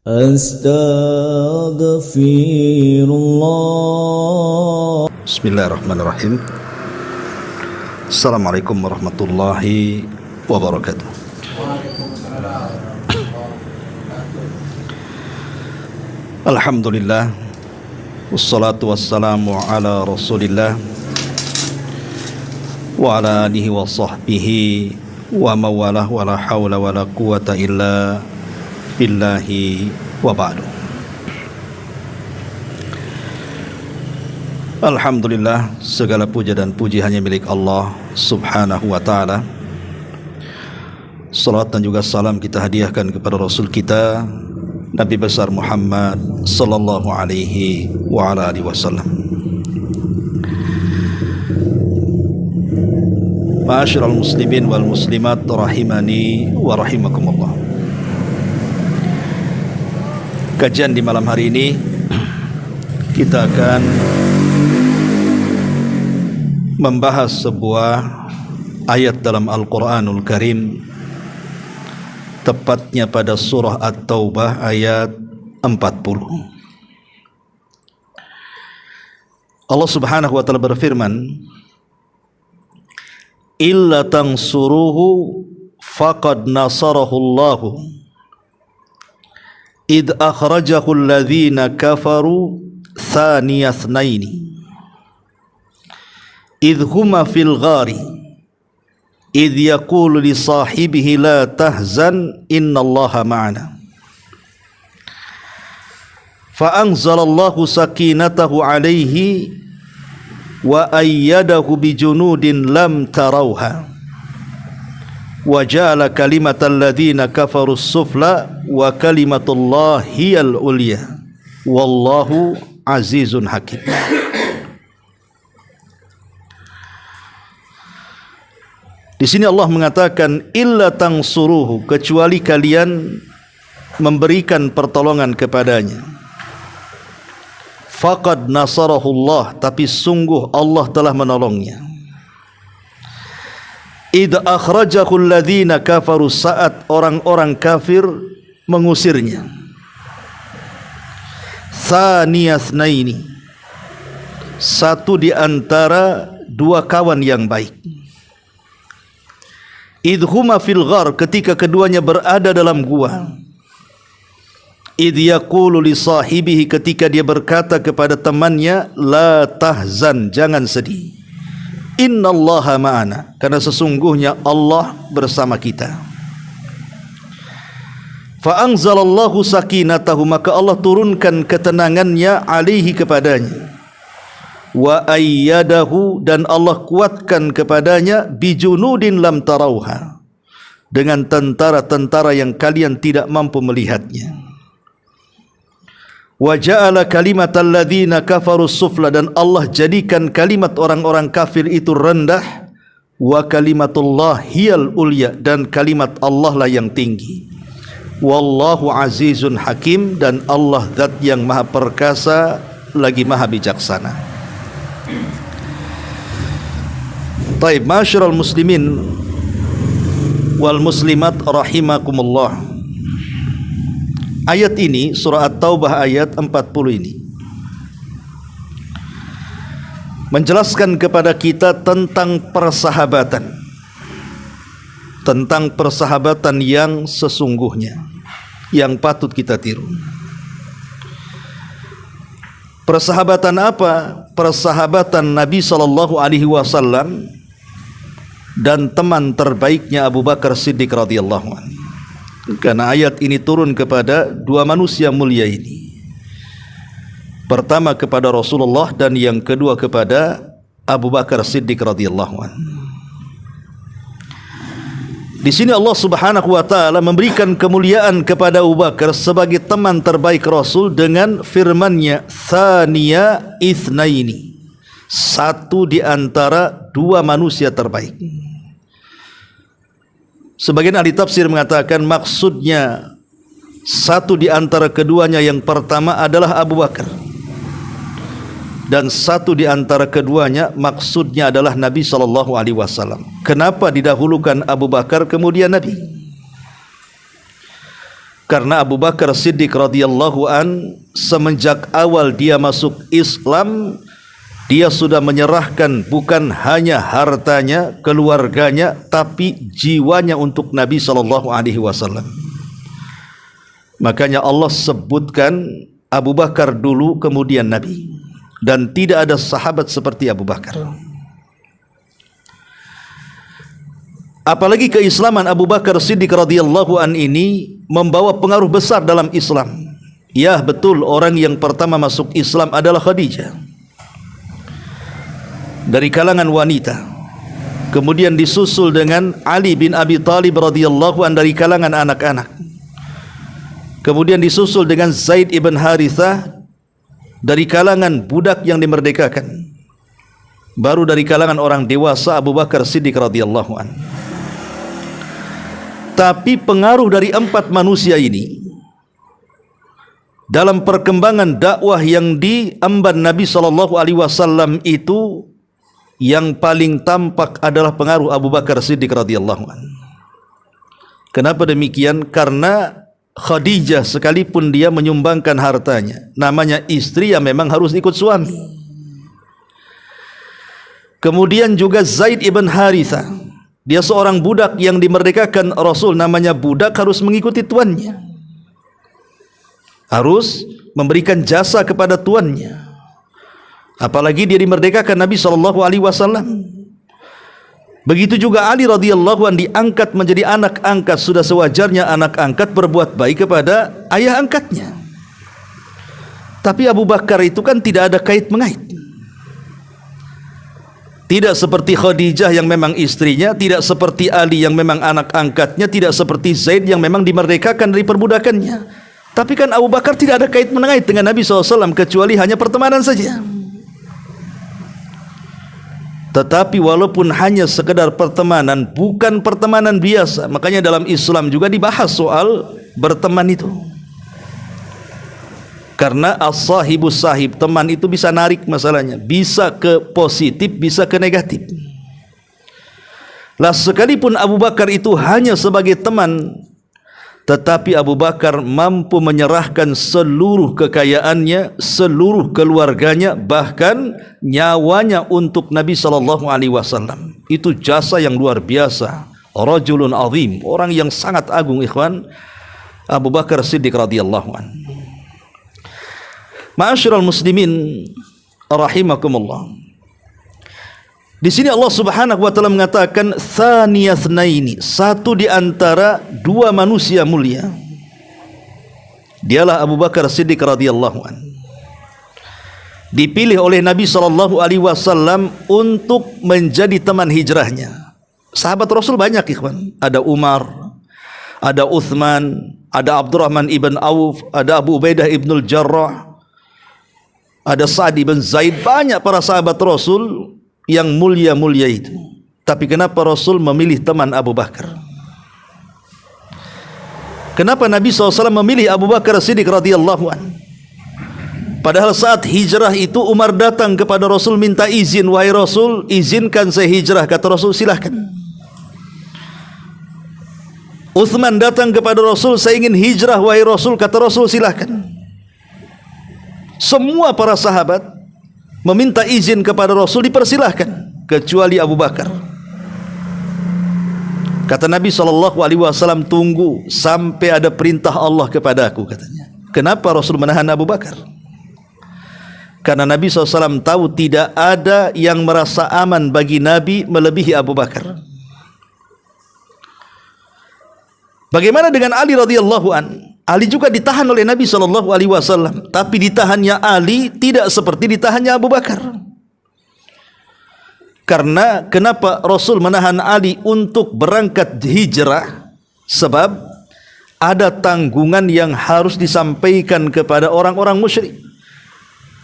Astaghfirullah. Bismillahirrahmanirrahim. Assalamualaikum warahmatullahi wabarakatuh. Alhamdulillah, wassalatu wassalamu ala rasulillah wa ala alihi wa sahbihi wa mawalah wa la hawla wa la quwata illa billahi wa ba'du. Alhamdulillah, segala puja dan puji hanya milik Allah subhanahu wa ta'ala. Salat dan juga salam kita hadiahkan kepada Rasul kita Nabi besar Muhammad sallallahu alaihi wa ala alihi wasallam. Ma'asyiral muslimin wal muslimat rahimani wa rahimakumullah. Kajian di malam hari ini kita akan membahas sebuah ayat dalam Al-Quranul Karim, tepatnya pada surah At-Taubah ayat 40. Allah subhanahu wa ta'ala berfirman, illa tansuruhu faqad nasarahu Allahu id akhrajahu alladhina kafaru thaniya thnaini idh huma fil ghari idh yaqulu li sahibihi la tahzan innallaha ma'ana fa anzalallahu sakinatahu alaihi wa ayyadahu bijunudin lam tarawha wa ja'ala kalimatal ladzina kafaru sufla wa kalimatullahi al-ulya wallahu azizun hakim. Di sini Allah mengatakan illa tansuruhu, kecuali kalian memberikan pertolongan kepadanya. Faqad nasarahullah, tapi sungguh Allah telah menolongnya. Idh akhrajahu alladhina kafaru, saat orang-orang kafir mengusirnya. Thaniya thnaini, satu di antara dua kawan yang baik. Idh huma fil ghar, ketika keduanya berada dalam gua. Idh yaqulu li sahibihi, ketika dia berkata kepada temannya, la tahzan, jangan sedih. Innallaha ma'ana, karena sesungguhnya Allah bersama kita. Fa anzalallahu sakinatahu, maka Allah turunkan ketenangannya alaihi, kepadanya. Wa ayyadahu, dan Allah kuatkan kepadanya bijunudin lam tarauha, dengan tentara-tentara yang kalian tidak mampu melihatnya. Wa ja'ala kalimatal ladzina kafaru sufla, dan Allah jadikan kalimat orang-orang kafir itu rendah. Wa kalimatullah hiyal ulya, dan kalimat Allah lah yang tinggi. Wallahu azizun hakim, dan Allah zat yang maha perkasa lagi maha bijaksana. Taib, ma'asyiral muslimin wal muslimat rahimakumullah. Ayat ini, surah At-Taubah ayat 40 ini menjelaskan kepada kita tentang persahabatan, tentang persahabatan yang sesungguhnya, yang patut kita tiru. Persahabatan apa? Persahabatan Nabi SAW dan teman terbaiknya Abu Bakar Siddiq radhiyallahu anhu. Karena ayat ini turun kepada dua manusia mulia ini. Pertama kepada Rasulullah, dan yang kedua kepada Abu Bakar Siddiq radhiyallahu anhu. Di sini Allah Subhanahu wa taala memberikan kemuliaan kepada Abu Bakar sebagai teman terbaik Rasul dengan firman-Nya Thaniya itsnaini, satu di antara dua manusia terbaik. Sebagian ahli tafsir mengatakan maksudnya satu di antara keduanya, yang pertama adalah Abu Bakar, dan satu di antara keduanya maksudnya adalah Nabi SAW. Kenapa didahulukan Abu Bakar kemudian Nabi? Karena Abu Bakar Siddiq radhiyallahu an semenjak awal dia masuk Islam, dia sudah menyerahkan bukan hanya hartanya, keluarganya, tapi jiwanya untuk Nabi SAW. Makanya Allah sebutkan Abu Bakar dulu kemudian Nabi, dan tidak ada sahabat seperti Abu Bakar. Apalagi keislaman Abu Bakar Siddiq radhiyallahu an ini membawa pengaruh besar dalam Islam. Ya betul, orang yang pertama masuk Islam adalah Khadijah dari kalangan wanita. Kemudian disusul dengan Ali bin Abi Thalib radhiyallahu an dari kalangan anak-anak. Kemudian disusul dengan Zaid ibn Harithah dari kalangan budak yang dimerdekakan. Baru dari kalangan orang dewasa Abu Bakar Siddiq radhiyallahu an. Tapi pengaruh dari empat manusia ini dalam perkembangan dakwah yang diemban Nabi SAW itu, yang paling tampak adalah pengaruh Abu Bakar Siddiq radhiyallahu an. Kenapa demikian? Karena Khadijah sekalipun dia menyumbangkan hartanya, namanya istri yang memang harus ikut suami. Kemudian juga Zaid ibn Harithah, dia seorang budak yang dimerdekakan Rasul, namanya budak harus mengikuti tuannya, harus memberikan jasa kepada tuannya. Apalagi dia dimerdekakan Nabi SAW. Begitu juga Ali radhiyallahu an diangkat menjadi anak angkat. Sudah sewajarnya anak angkat berbuat baik kepada ayah angkatnya. Tapi Abu Bakar itu kan tidak ada kait mengait. Tidak seperti Khadijah yang memang istrinya, tidak seperti Ali yang memang anak angkatnya, tidak seperti Zaid yang memang dimerdekakan dari perbudakannya. Tapi kan Abu Bakar tidak ada kait mengait dengan Nabi SAW kecuali hanya pertemanan saja. Tetapi walaupun hanya sekedar pertemanan, bukan pertemanan biasa. Makanya dalam Islam juga dibahas soal berteman itu. Karena as-sahibus sahib, teman itu bisa narik masalahnya, bisa ke positif, bisa ke negatif. Lah sekalipun Abu Bakar itu hanya sebagai teman, tetapi Abu Bakar mampu menyerahkan seluruh kekayaannya, seluruh keluarganya, bahkan nyawanya untuk Nabi SAW. Itu jasa yang luar biasa. Rajulun azim, orang yang sangat agung, ikhwan, Abu Bakar Siddiq radhiyallahu anhu. Ma'asyiral muslimin rahimakumullah. Di sini Allah Subhanahu wa taala mengatakan tsaniyasnaini, satu di antara dua manusia mulia. Dialah Abu Bakar Siddiq radhiyallahu an. Dipilih oleh Nabi SAW untuk menjadi teman hijrahnya. Sahabat Rasul banyak, ikhwan. Ada Umar, ada Uthman, ada Abdurrahman ibn Auf, ada Abu Ubaidah ibnul Jarrah, ada Sa'd ibn Zaid. Banyak para sahabat Rasul yang mulia-mulia itu. Tapi kenapa Rasul memilih teman Abu Bakar? Kenapa Nabi SAW memilih Abu Bakar Siddiq radhiyallahu an? Padahal saat hijrah itu Umar datang kepada Rasul minta izin, wahai Rasul, izinkan saya hijrah. Kata Rasul, silahkan. Uthman datang kepada Rasul, saya ingin hijrah wahai Rasul. Kata Rasul, silahkan. Semua para sahabat meminta izin kepada Rasul, dipersilahkan, kecuali Abu Bakar. Kata Nabi SAW, tunggu sampai ada perintah Allah kepadaku, katanya. Kenapa Rasul menahan Abu Bakar? Karena Nabi SAW tahu tidak ada yang merasa aman bagi Nabi melebihi Abu Bakar. Bagaimana dengan Ali radhiyallahu an? Ali juga ditahan oleh Nabi SAW, tapi ditahannya Ali tidak seperti ditahannya Abu Bakar. Karena kenapa Rasul menahan Ali untuk berangkat hijrah? Sebab ada tanggungan yang harus disampaikan kepada orang-orang musyrik,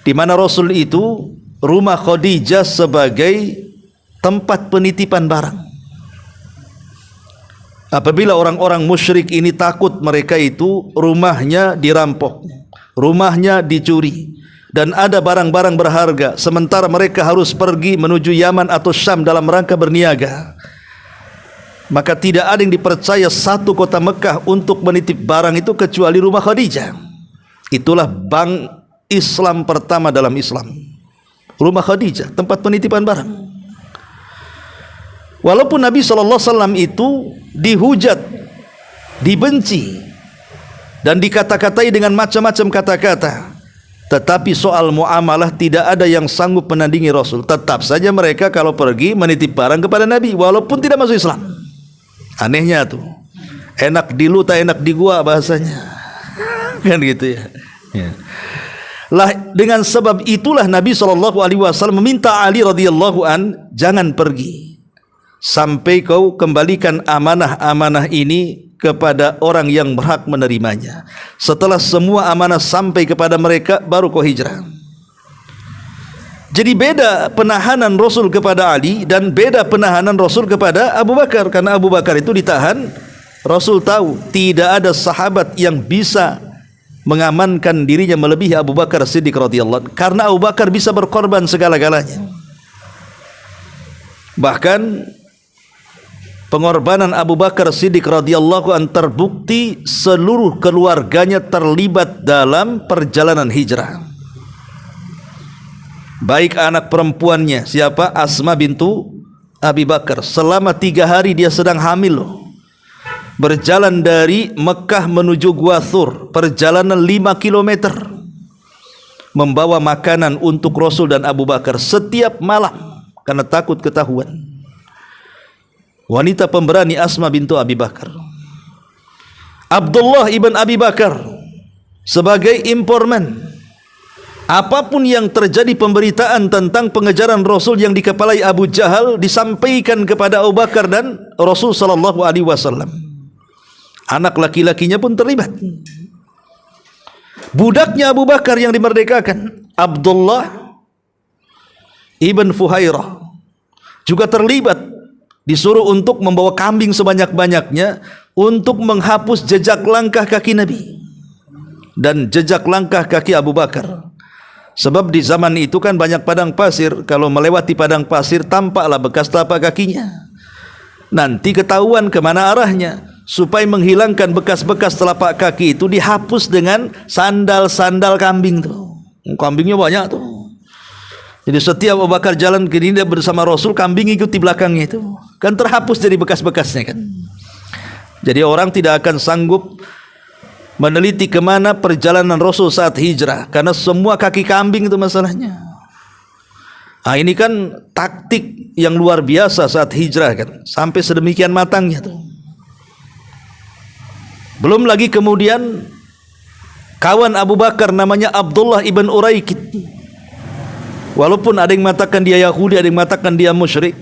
di mana Rasul itu rumah Khadijah sebagai tempat penitipan barang. Apabila orang-orang musyrik ini takut mereka itu rumahnya dirampok, rumahnya dicuri, dan ada barang-barang berharga, sementara mereka harus pergi menuju Yaman atau Syam dalam rangka berniaga, Maka tidak ada yang dipercaya satu kota Mekah untuk menitip barang itu kecuali rumah Khadijah. Itulah bank Islam pertama dalam Islam. Rumah Khadijah, tempat penitipan barang. Walaupun Nabi SAW itu dihujat, dibenci, dan dikata-katai dengan macam-macam kata-kata, tetapi soal muamalah tidak ada yang sanggup menandingi Rasul. Tetap saja mereka kalau pergi menitip barang kepada Nabi walaupun tidak masuk Islam. Anehnya tuh, enak di lu tak enak di gua bahasanya, kan gitu ya. Lah dengan sebab itulah Nabi SAW meminta Ali radhiyallahu an, jangan pergi sampai kau kembalikan amanah-amanah ini kepada orang yang berhak menerimanya. Setelah semua amanah sampai kepada mereka, baru kau hijrah. Jadi beda penahanan Rasul kepada Ali dan beda penahanan Rasul kepada Abu Bakar. Karena Abu Bakar itu ditahan, Rasul tahu tidak ada sahabat yang bisa mengamankan dirinya melebihi Abu Bakar Siddiq radhiyallahu anhu. Karena Abu Bakar bisa berkorban segala-galanya. Bahkan pengorbanan Abu Bakar Siddiq radhiyallahu anhu terbukti seluruh keluarganya terlibat dalam perjalanan hijrah. Baik anak perempuannya, siapa? Asma bintu Abi Bakar. Selama 3 hari dia sedang hamil loh. Berjalan dari Mekah menuju Gua Thur, perjalanan 5 kilometer, membawa makanan untuk Rasul dan Abu Bakar setiap malam karena takut ketahuan. Wanita pemberani Asma bintu Abi Bakar. Abdullah ibn Abi Bakar sebagai informan. Apapun yang terjadi pemberitaan tentang pengejaran Rasul yang dikepalai Abu Jahal disampaikan kepada Abu Bakar dan Rasul sallallahu alaihi wasallam. Anak laki-lakinya pun terlibat. Budaknya Abu Bakar yang dimerdekakan, Abdullah ibn Fuhairah, juga terlibat, disuruh untuk membawa kambing sebanyak-banyaknya untuk menghapus jejak langkah kaki Nabi dan jejak langkah kaki Abu Bakar. Sebab di zaman itu kan banyak padang pasir. Kalau melewati padang pasir tampaklah bekas telapak kakinya. Nanti ketahuan kemana arahnya. Supaya menghilangkan bekas-bekas telapak kaki itu dihapus dengan sandal-sandal kambing tuh. Kambingnya banyak tuh. Jadi setiap Abu Bakar jalan ke sini bersama Rasul, kambing ikut di belakangnya itu. Kan terhapus dari bekas-bekasnya kan. Jadi orang tidak akan sanggup meneliti kemana perjalanan Rasul saat hijrah, karena semua kaki kambing itu masalahnya. Nah, ini kan taktik yang luar biasa saat hijrah kan, sampai sedemikian matangnya tuh. Belum lagi kemudian kawan Abu Bakar namanya Abdullah ibn Uraikid. Walaupun ada yang mengatakan dia Yahudi, ada yang mengatakan dia musyrik,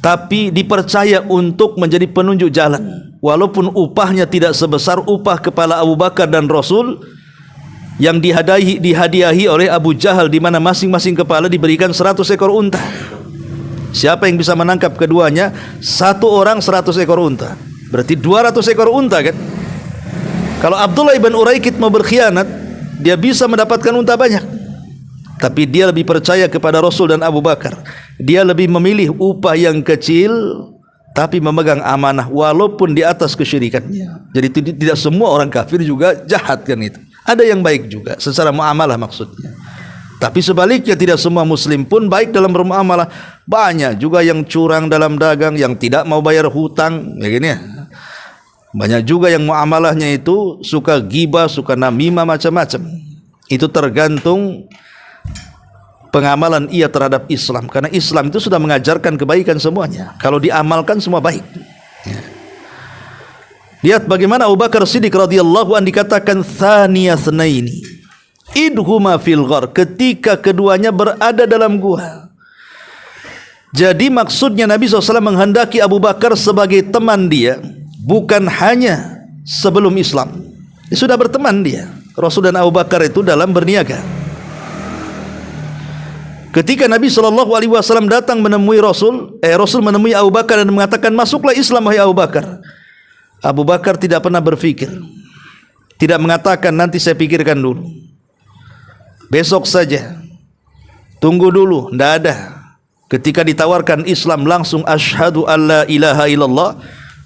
tapi dipercaya untuk menjadi penunjuk jalan. Walaupun upahnya tidak sebesar upah kepala Abu Bakar dan Rasul yang dihadiahi oleh Abu Jahal, di mana masing-masing kepala diberikan 100 ekor unta. Siapa yang bisa menangkap keduanya? Satu orang 100 ekor unta. Berarti 200 ekor unta kan? Kalau Abdullah ibn Uraikid mau berkhianat, dia bisa mendapatkan unta banyak. Tapi dia lebih percaya kepada Rasul dan Abu Bakar. Dia lebih memilih upah yang kecil tapi memegang amanah walaupun di atas kesyirikannya. Jadi tidak semua orang kafir juga jahat kan itu. Ada yang baik juga secara muamalah maksudnya. Tapi sebaliknya tidak semua muslim pun baik dalam bermuamalah. Banyak juga yang curang dalam dagang, yang tidak mau bayar hutang, ya gini ya. Banyak juga yang muamalahnya itu suka ghibah, suka namimah, macam-macam. Itu tergantung pengamalan ia terhadap Islam, karena Islam itu sudah mengajarkan kebaikan semuanya. Kalau diamalkan semua baik. Ya. Lihat bagaimana Abu Bakar Siddiq radhiyallahu anhu dikatakan tsaniyasnaini idhuma fil ghar, ketika keduanya berada dalam gua. Jadi maksudnya Nabi SAW menghendaki Abu Bakar sebagai teman dia, bukan hanya sebelum Islam. Dia sudah berteman dia. Rasul dan Abu Bakar itu dalam berniaga. Ketika Nabi SAW datang menemui Rasul menemui Abu Bakar dan mengatakan, masuklah Islam wahai Abu Bakar. Abu Bakar tidak pernah berpikir, tidak mengatakan nanti saya pikirkan dulu, besok saja, tunggu dulu, tidak ada. Ketika ditawarkan Islam langsung asyhadu alla ilaha illallah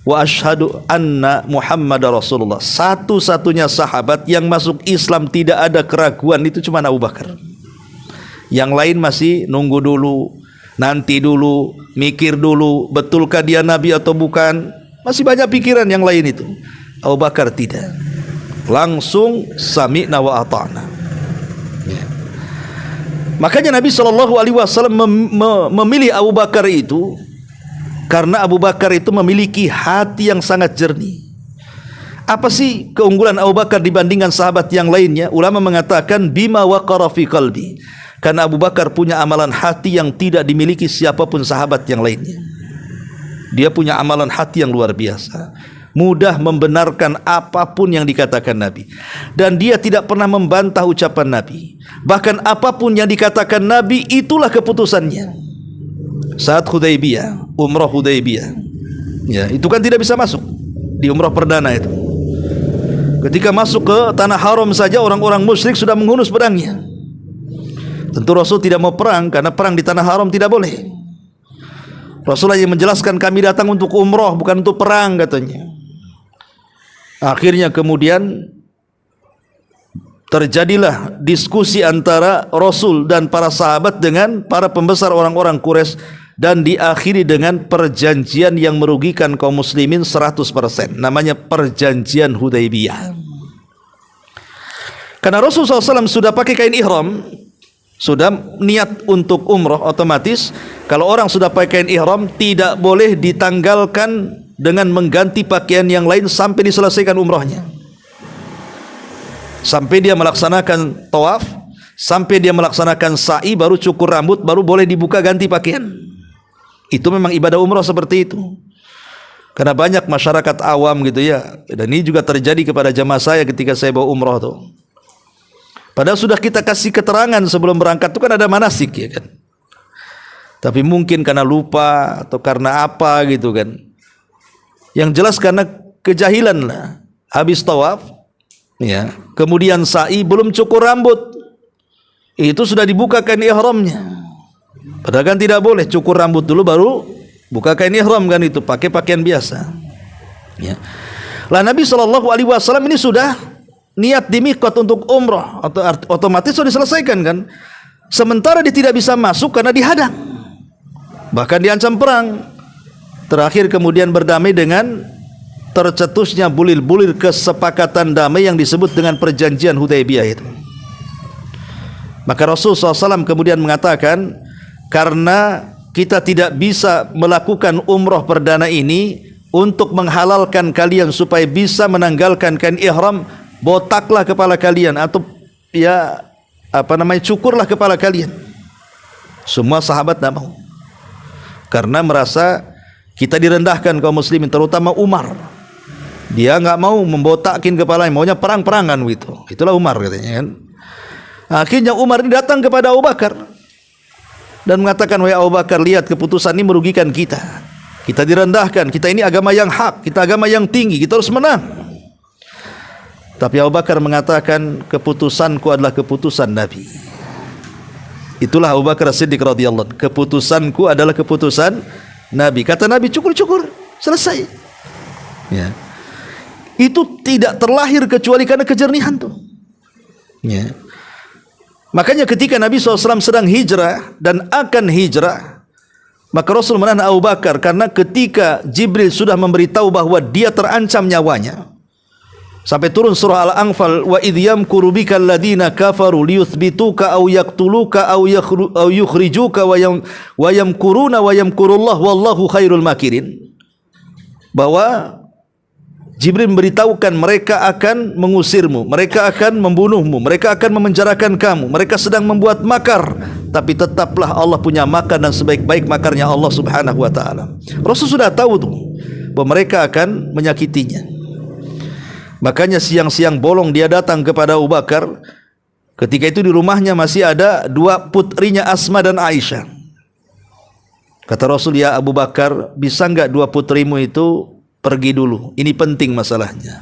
wa asyhadu anna Muhammadar Rasulullah. Satu-satunya sahabat yang masuk Islam tidak ada keraguan itu cuma Abu Bakar. Yang lain masih nunggu dulu, nanti dulu, mikir dulu, betulkah dia nabi atau bukan? Masih banyak pikiran yang lain itu. Abu Bakar tidak. Langsung sami'na wa ata'na. Ya. Makanya Nabi SAW memilih Abu Bakar itu karena Abu Bakar itu memiliki hati yang sangat jernih. Apa sih keunggulan Abu Bakar dibandingkan sahabat yang lainnya? Ulama mengatakan bima waqara fi qalbi. Karena Abu Bakar punya amalan hati yang tidak dimiliki siapapun sahabat yang lainnya. Dia punya amalan hati yang luar biasa. Mudah membenarkan apapun yang dikatakan Nabi. Dan dia tidak pernah membantah ucapan Nabi. Bahkan apapun yang dikatakan Nabi itulah keputusannya. Saat Hudaybiyah, umrah Hudaybiyah, ya, itu kan tidak bisa masuk di umrah perdana itu. Ketika masuk ke tanah haram saja orang-orang musyrik sudah menghunus pedangnya. Tentu Rasul tidak mau perang karena perang di tanah haram tidak boleh. Rasulullah yang menjelaskan kami datang untuk umrah bukan untuk perang katanya. Akhirnya kemudian terjadilah diskusi antara Rasul dan para sahabat dengan para pembesar orang-orang Quraisy dan diakhiri dengan perjanjian yang merugikan kaum muslimin 100%. Namanya perjanjian Hudaybiyah. Karena Rasulullah SAW sudah pakai kain ihram, sudah niat untuk umrah, otomatis kalau orang sudah pakai kain ihram tidak boleh ditanggalkan dengan mengganti pakaian yang lain sampai diselesaikan umrahnya. Sampai dia melaksanakan tawaf, sampai dia melaksanakan sa'i, baru cukur rambut, baru boleh dibuka ganti pakaian. Itu memang ibadah umrah seperti itu. Karena banyak masyarakat awam gitu ya. Dan ini juga terjadi kepada jamaah saya ketika saya bawa umrah tuh. Padahal sudah kita kasih keterangan sebelum berangkat itu kan ada manasik ya kan. Tapi mungkin karena lupa atau karena apa gitu kan. Yang jelas karena kejahilan lah. Habis tawaf, ya, kemudian sa'i belum cukur rambut. Itu sudah dibuka kain ihramnya. Padahal kan tidak boleh, cukur rambut dulu baru buka kain ihram kan, itu pakai pakaian biasa. Ya. Lah Nabi SAW ini sudah niat di miqat untuk umrah, atau otomatis sudah diselesaikan kan. Sementara dia tidak bisa masuk karena dihadang, bahkan diancam perang. Terakhir kemudian berdamai dengan tercetusnya bulir-bulir kesepakatan damai yang disebut dengan perjanjian Hudaybiyah itu. Maka Rasulullah SAW kemudian mengatakan, karena kita tidak bisa melakukan umrah perdana ini untuk menghalalkan kalian supaya bisa menanggalkan kain ihram, botaklah kepala kalian atau ya cukurlah kepala kalian. Semua sahabat tidak mau, karena merasa kita direndahkan kaum muslimin, terutama Umar. Dia enggak mau membotakin kepalanya, maunya perang-perangan gitu. Itulah Umar katanya kan. Akhirnya Umar ini datang kepada Abu Bakar dan mengatakan, wahai Abu Bakar, lihat keputusan ini merugikan kita. Kita direndahkan, kita ini agama yang hak, kita agama yang tinggi, kita harus menang. Tapi Abu Bakar mengatakan, keputusanku adalah keputusan Nabi. Itulah Abu Bakar Siddiq radhiyallahu anhu. Keputusanku adalah keputusan Nabi. Kata Nabi, cukur-cukur, selesai. Ya. Itu tidak terlahir kecuali karena kejernihan tuh. Ya. Makanya ketika Nabi SAW sedang hijrah dan akan hijrah, maka Rasul menahan Abu Bakar karena ketika Jibril sudah memberitahu bahwa dia terancam nyawanya, sampai turun surah Al-Anfal, wa idh yamkuru bika alladhina kafaru liyuthbituka aw yaqtuluka aw yukhrijuka wa yamkuruna wa yamkurullah wallahu khairul makirin. Bahwa Jibril memberitahukan mereka akan mengusirmu, mereka akan membunuhmu, mereka akan memenjarakan kamu, mereka sedang membuat makar, tapi tetaplah Allah punya makar dan sebaik-baik makarnya Allah Subhanahu wa taala. Rasul sudah tahu tuh bahwa mereka akan menyakitinya. Makanya siang-siang bolong dia datang kepada Abu Bakar. Ketika itu di rumahnya masih ada dua putrinya, Asma dan Aisyah. Kata Rasul, ya Abu Bakar, bisa enggak dua putrimu itu pergi dulu, ini penting masalahnya.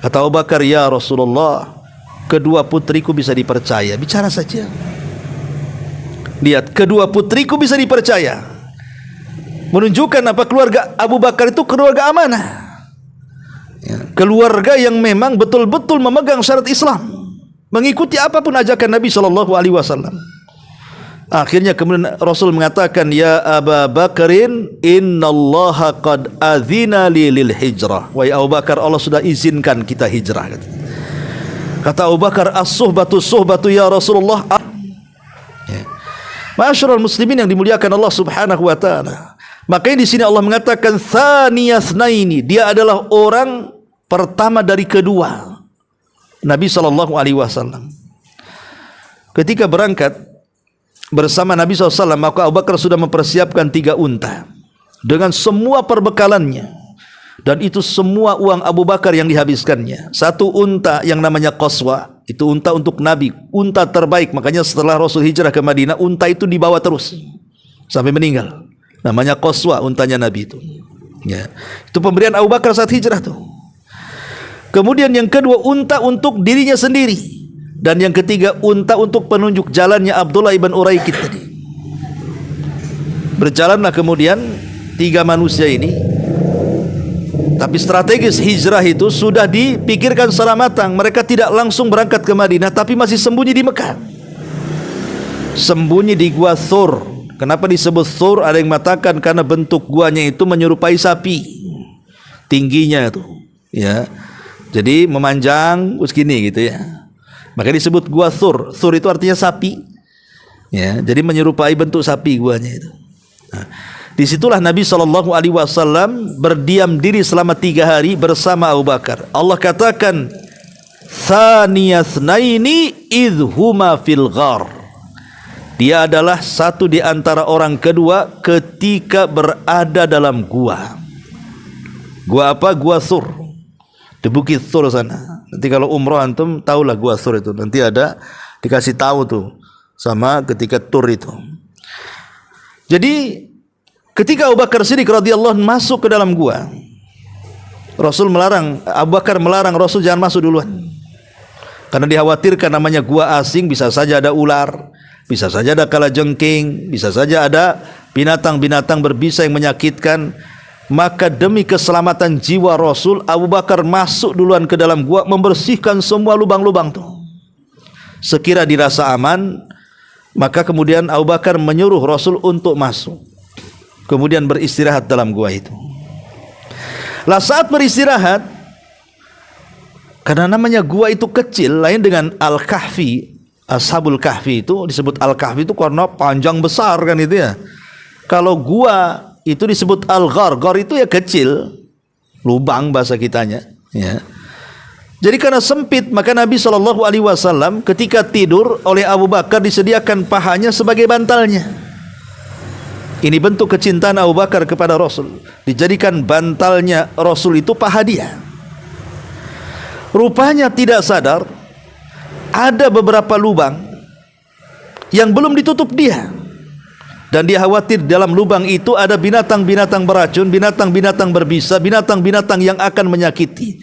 Kata Abu Bakar, ya Rasulullah, kedua putriku bisa dipercaya, bicara saja. Lihat, kedua putriku bisa dipercaya. Menunjukkan apa, keluarga Abu Bakar itu keluarga amanah. Keluarga yang memang betul-betul memegang syarat Islam, mengikuti apapun ajakan Nabi sallallahu alaihi wasallam. Akhirnya kemudian Rasul mengatakan, ya Abu Bakarin, innallaha qad adzina li lil hijrah. Wahai Abu Bakar, Allah sudah izinkan kita hijrah. Kata Abu Bakar, as-suhbatu suhbatu ya Rasulullah. Ma'asyiral muslimin yang dimuliakan Allah Subhanahu wa taala. Makanya di sini Allah mengatakan tsaniyasnaini, dia adalah orang pertama dari kedua Nabi sallallahu alaihi wasallam. Ketika berangkat bersama Nabi SAW, maka Abu Bakar sudah mempersiapkan 3 unta dengan semua perbekalannya, dan itu semua uang Abu Bakar yang dihabiskannya. 1 unta yang namanya Qaswa, itu unta untuk Nabi, unta terbaik. Makanya setelah Rasul hijrah ke Madinah, unta itu dibawa terus sampai meninggal. Namanya Qaswa, untanya Nabi itu. Ya, itu pemberian Abu Bakar saat hijrah tuh. Kemudian yang kedua, unta untuk dirinya sendiri. Dan yang ketiga, unta untuk penunjuk jalannya Abdullah ibn Uraikid tadi. Berjalanlah kemudian 3 manusia ini. Tapi strategis hijrah itu sudah dipikirkan secara matang. Mereka tidak langsung berangkat ke Madinah, tapi masih sembunyi di Mekah. Sembunyi di gua Thur. Kenapa disebut Thur? Ada yang mengatakan karena bentuk guanya itu menyerupai sapi. Tingginya itu, ya. Jadi memanjang segini gitu ya. Maka disebut gua Thur. Thur itu artinya sapi. Ya, jadi menyerupai bentuk sapi guanya itu. Nah, disitulah Nabi SAW berdiam diri selama 3 hari bersama Abu Bakar. Allah katakan, tsaniyasnaini idhuma fil ghar. Dia adalah satu di antara orang kedua ketika berada dalam gua. Gua apa? Gua Thur. Di Bukit Thur sana. Nanti kalau umroh antum tahulah gua Thur itu. Nanti ada dikasih tahu tuh sama ketika tur itu. Jadi ketika Abu Bakar Siddiq radhiyallahu anhu masuk ke dalam gua, Rasul melarang, Abu Bakar melarang Rasul jangan masuk duluan. Karena dikhawatirkan namanya gua asing, bisa saja ada ular, bisa saja ada kalajengking, bisa saja ada binatang-binatang berbisa yang menyakitkan. Maka demi keselamatan jiwa Rasul, Abu Bakar masuk duluan ke dalam gua, membersihkan semua lubang-lubang tuh. Sekira dirasa aman, maka kemudian Abu Bakar menyuruh Rasul untuk masuk, kemudian beristirahat dalam gua itu. Lah saat beristirahat, karena namanya gua itu kecil, lain dengan Al-Kahfi, Ashabul Kahfi itu disebut Al-Kahfi itu karena panjang besar kan itu ya. Kalau gua itu disebut al-ghar. Ghar itu ya kecil, lubang bahasa kitanya, ya. Jadi karena sempit, maka Nabi SAW ketika tidur oleh Abu Bakar disediakan pahanya sebagai bantalnya. Ini bentuk kecintaan Abu Bakar kepada Rasul. Dijadikan bantalnya Rasul itu paha dia. Rupanya tidak sadar ada beberapa lubang yang belum ditutup dia. Dan dia khawatir dalam lubang itu ada binatang-binatang beracun, binatang-binatang berbisa, binatang-binatang yang akan menyakiti.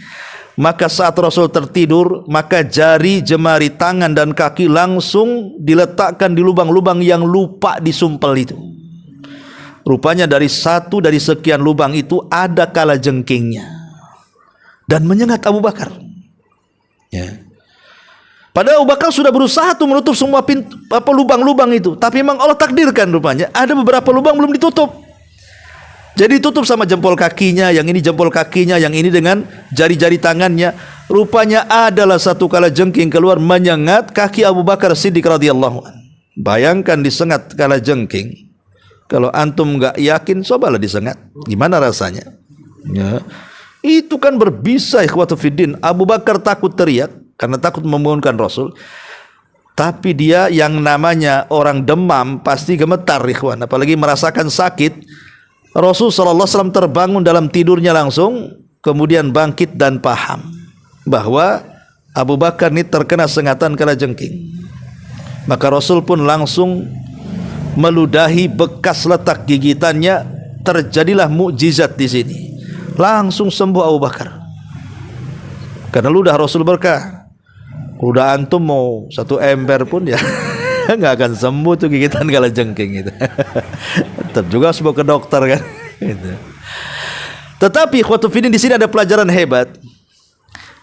Maka saat Rasul tertidur, maka jari, jemari, tangan dan kaki langsung diletakkan di lubang-lubang yang lupa disumpel itu. Rupanya dari sekian lubang itu ada kalajengkingnya dan menyengat Abu Bakar. Ya. Padahal Abu Bakar sudah berusaha tuh menutup semua lubang-lubang itu, tapi memang Allah takdirkan rupanya ada beberapa lubang belum ditutup. Jadi tutup sama jempol kakinya, yang ini jempol kakinya, yang ini dengan jari-jari tangannya. Rupanya adalah satu kalajengking keluar menyengat kaki Abu Bakar Siddiq radhiyallahu anhu. Bayangkan disengat kalajengking. Kalau antum nggak yakin, cobalah disengat. Gimana rasanya? Ya. Itu kan berbisa, ikhwatu fiddin. Abu Bakar takut teriak karena takut membangunkan Rasul. Tapi dia yang namanya orang demam pasti gemetar, ikhwan, apalagi merasakan sakit. Rasul SAW terbangun dalam tidurnya langsung, kemudian bangkit dan paham bahwa Abu Bakar ini terkena sengatan kalajengking. Maka Rasul pun langsung meludahi bekas letak gigitannya. Terjadilah mukjizat di sini. Langsung sembuh Abu Bakar. Karena ludah Rasul berkah. Udah antum mau 1 ember pun ya nggak akan sembuh tuh gigitan kalajengking itu. Tetap juga harus bawa ke dokter kan. Gitu. Tetapi ikhwatu fiddin, di sini ada pelajaran hebat.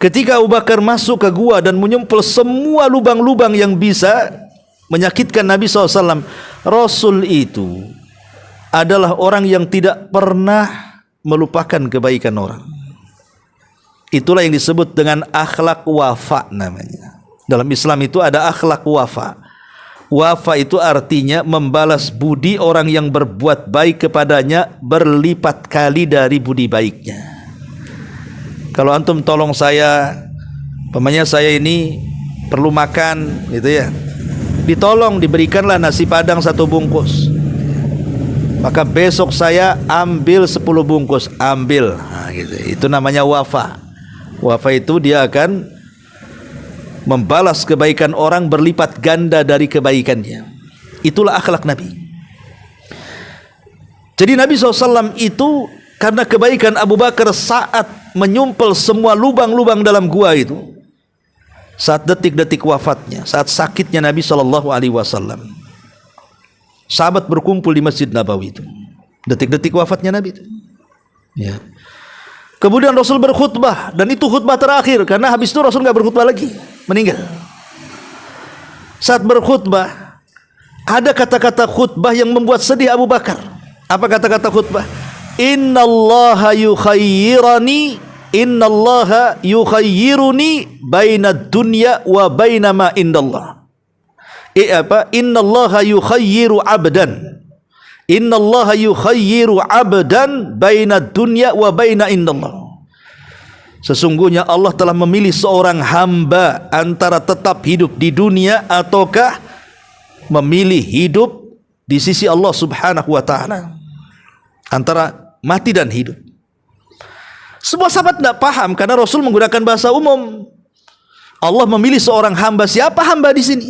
Ketika Abu Bakar masuk ke gua dan menyumpel semua lubang-lubang yang bisa menyakitkan Nabi SAW, Rasul itu adalah orang yang tidak pernah melupakan kebaikan orang. Itulah yang disebut dengan akhlak wafa namanya. Dalam Islam itu ada akhlak wafa. Wafa itu artinya membalas budi orang yang berbuat baik kepadanya berlipat kali dari budi baiknya. Kalau antum tolong saya, pamannya saya ini perlu makan gitu ya, ditolong, diberikanlah nasi padang 1 bungkus, maka besok saya ambil 10 bungkus, ambil. Nah, gitu. Itu namanya wafa. Wafa itu dia akan membalas kebaikan orang berlipat ganda dari kebaikannya. Itulah akhlak Nabi. Jadi Nabi SAW itu karena kebaikan Abu Bakar saat menyumpel semua lubang-lubang dalam gua itu, saat detik-detik wafatnya, saat sakitnya Nabi SAW, sahabat berkumpul di Masjid Nabawi itu, detik-detik wafatnya Nabi itu. Ya. Kemudian Rasul berkhutbah, dan itu khutbah terakhir, karena habis itu Rasul nggak berkhutbah lagi, meninggal. Saat berkhutbah, ada kata-kata khutbah yang membuat sedih Abu Bakar. Apa kata-kata khutbah? Innallaha yukhayyiruni baina dunya wa baina ma indallah. Innallaha yukhayyiru abdan. Innallaha yukhayyiru abdan baina dunya wa baina indallah. Sesungguhnya Allah telah memilih seorang hamba antara tetap hidup di dunia ataukah memilih hidup di sisi Allah Subhanahu wa taala, antara mati dan hidup. Semua sahabat tidak paham karena Rasul menggunakan bahasa umum. Allah memilih seorang hamba. Siapa hamba di sini?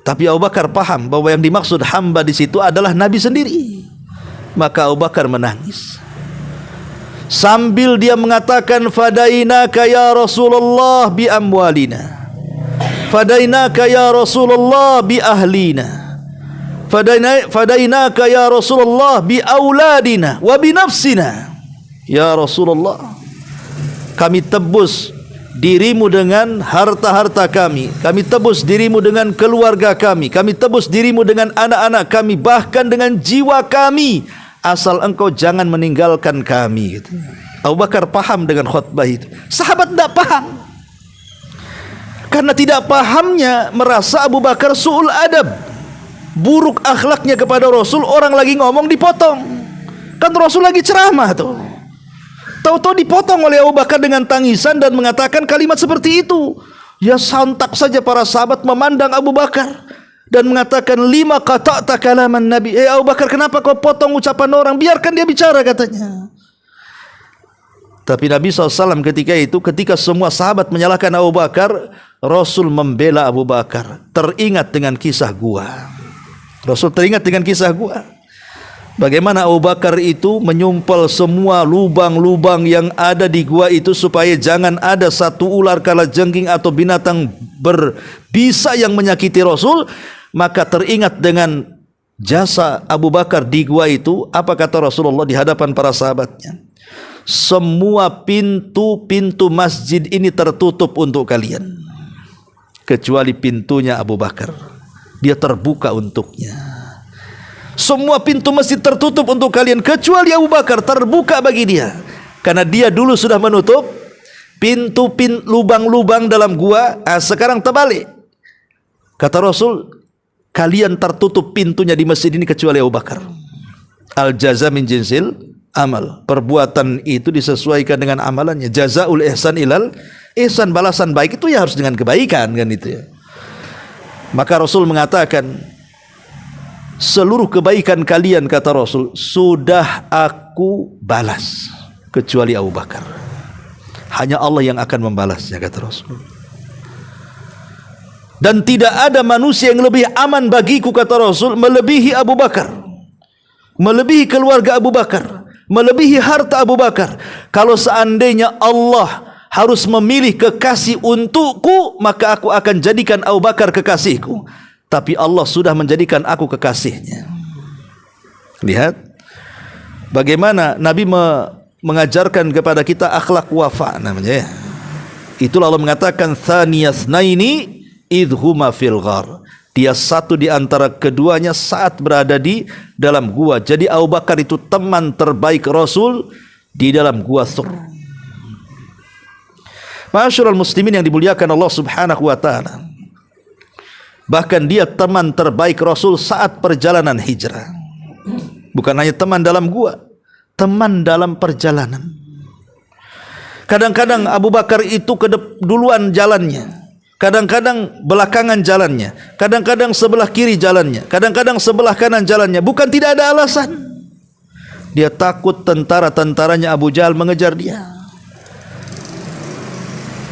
Tapi Abu Bakar paham bahwa yang dimaksud hamba di situ adalah Nabi sendiri. Maka Abu Bakar menangis sambil dia mengatakan, fadainaka ya Rasulullah bi amwalina, fadainaka ya Rasulullah bi ahlina, fadainaka ya Rasulullah bi auladina wa bi nafsina. Ya Rasulullah, kami tebus dirimu dengan harta-harta kami, kami tebus dirimu dengan keluarga kami, kami tebus dirimu dengan anak-anak kami, bahkan dengan jiwa kami, asal engkau jangan meninggalkan kami. Gitu. Abu Bakar paham dengan khutbah itu. Sahabat tidak paham. Karena tidak pahamnya merasa Abu Bakar su'ul adab, buruk akhlaknya kepada Rasul. Orang lagi ngomong dipotong, kan Rasul lagi ceramah tuh. Tahu-tahu dipotong oleh Abu Bakar dengan tangisan dan mengatakan kalimat seperti itu. Ya sontak saja para sahabat memandang Abu Bakar dan mengatakan, lima qata'ta kalaman Nabi. Abu Bakar, kenapa kau potong ucapan orang? Biarkan dia bicara, katanya. Tapi Nabi SAW ketika semua sahabat menyalahkan Abu Bakar, Rasul membela Abu Bakar. Teringat dengan kisah gua. Rasul teringat dengan kisah gua. Bagaimana Abu Bakar itu menyumpel semua lubang-lubang yang ada di gua itu supaya jangan ada satu ular kalajengking atau binatang berbisa yang menyakiti Rasul. Maka teringat dengan jasa Abu Bakar di gua itu. Apa kata Rasulullah di hadapan para sahabatnya? Semua pintu-pintu masjid ini tertutup untuk kalian kecuali pintunya Abu Bakar. Dia terbuka untuknya. Semua pintu masjid tertutup untuk kalian kecuali Abu Bakar, terbuka bagi dia. Karena dia dulu sudah menutup pintu lubang-lubang dalam gua. Sekarang terbalik. Kata Rasul, kalian tertutup pintunya di masjid ini kecuali Abu Bakar. Al jaza min jinsil amal. Perbuatan itu disesuaikan dengan amalannya. Jazaul ihsan ilal ihsan, balasan baik itu ya harus dengan kebaikan, kan itu ya. Maka Rasul mengatakan, seluruh kebaikan kalian, kata Rasul, sudah aku balas kecuali Abu Bakar. Hanya Allah yang akan membalasnya, kata Rasul. Dan tidak ada manusia yang lebih aman bagiku, kata Rasul, melebihi Abu Bakar, melebihi keluarga Abu Bakar, melebihi harta Abu Bakar. Kalau seandainya Allah harus memilih kekasih untukku, maka aku akan jadikan Abu Bakar kekasihku. tapi Allah sudah menjadikan aku kekasihnya. Lihat bagaimana Nabi mengajarkan kepada kita akhlak wafa namanya ya. Itulah Allah mengatakan tsaniyasnaini idhuma fil ghar. Dia satu di antara keduanya saat berada di dalam gua. Jadi Abu Bakar itu teman terbaik Rasul di dalam gua Thur. Ma'asyiral muslimin yang dimuliakan Allah Subhanahu wa taala. Bahkan dia teman terbaik Rasul saat perjalanan hijrah. Bukan hanya teman dalam gua, teman dalam perjalanan. Kadang-kadang Abu Bakar itu duluan jalannya, kadang-kadang belakangan jalannya, kadang-kadang sebelah kiri jalannya, kadang-kadang sebelah kanan jalannya. Bukan tidak ada alasan. Dia takut tentara-tentaranya Abu Jahal mengejar dia.